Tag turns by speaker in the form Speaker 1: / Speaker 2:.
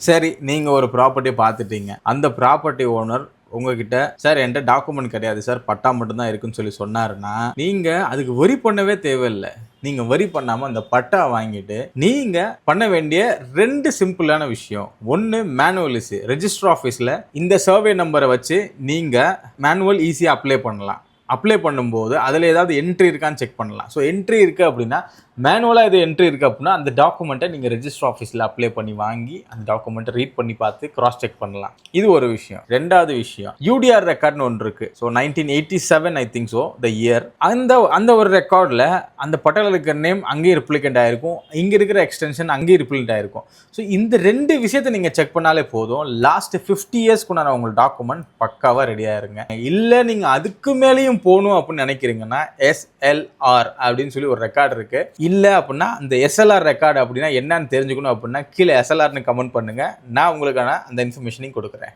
Speaker 1: சரி, நீங்க ஒரு ப்ராப்பர்ட்டி பார்த்துட்டீங்க. அந்த ப்ராப்பர்ட்டி ஓனர் உங்ககிட்ட சார் என்கிட்ட டாக்குமெண்ட் கிடையாது சார், பட்டா மட்டும் தான் இருக்குன்னு சொல்லி சொன்னாருன்னா, நீங்க அதுக்கு வரி பண்ணவே தேவையில்ல. நீங்க வரி பண்ணாம அந்த பட்டா வாங்கிட்டு நீங்க பண்ண வேண்டிய 2 சிம்பிளான விஷயம். ஒன்னு மேனுவலிஸ் ரெஜிஸ்டர் ஆஃபீஸ்ல இந்த சர்வே நம்பரை வச்சு நீங்க மேனுவல் ஈஸியா அப்ளை பண்ணலாம். அப்ளை பண்ணும்போது அதில் ஏதாவது என்ட்ரி இருக்கான்னு செக் பண்ணலாம். ஸோ என்ட்ரி இருக்குது அப்படின்னா, மேனுவலாக எது என்ட்ரி இருக்குது அப்படின்னா அந்த டாக்குமெண்ட்டை நீங்கள் ரெஜிஸ்டர் ஆஃபீஸில் அப்ளை பண்ணி வாங்கி அந்த டாக்குமெண்ட்டை ரீட் பண்ணி பார்த்து கிராஸ் செக் பண்ணலாம். இது ஒரு விஷயம். ரெண்டாவது விஷயம், யூடிஆர் ரெக்கார்ட்னு ஒன்று இருக்குது. So 1987 I think so the year. அந்த ஒரு ரெக்கார்டில் அந்த பட்டேல இருக்கிற நேம் அங்கேயும் ரிப்ளிகண்ட் ஆகிருக்கும், இங்கே இருக்கிற எக்ஸ்டென்ஷன் அங்கேயும் ரிப்ளிகண்ட் ஆகிருக்கும். ஸோ இந்த 2 விஷயத்தை நீங்கள் செக் பண்ணாலே போதும், லாஸ்ட் 50 இயர்ஸ்க்குண்டான உங்கள் டாக்குமெண்ட் பக்காவாக ரெடியாக இருங்க. இல்லை நீங்கள் அதுக்கு மேலேயும் போகணும் அப்படின்னு நினைக்கிறீங்கன்னா எஸ்எல்ஆர் அப்படின்னு சொல்லி ஒரு ரெக்கார்டு இருக்கு. இல்லை அப்படின்னா அந்த எஸ்எல்ஆர் ரெக்கார்டு அப்படின்னா என்னன்னு தெரிஞ்சுக்கணும் அப்படின்னா கீழே எஸ்எல்ஆர்னு கமெண்ட் பண்ணுங்க, நான் உங்களுக்கான அந்த இன்ஃபர்மேஷனையும் கொடுக்குறேன்.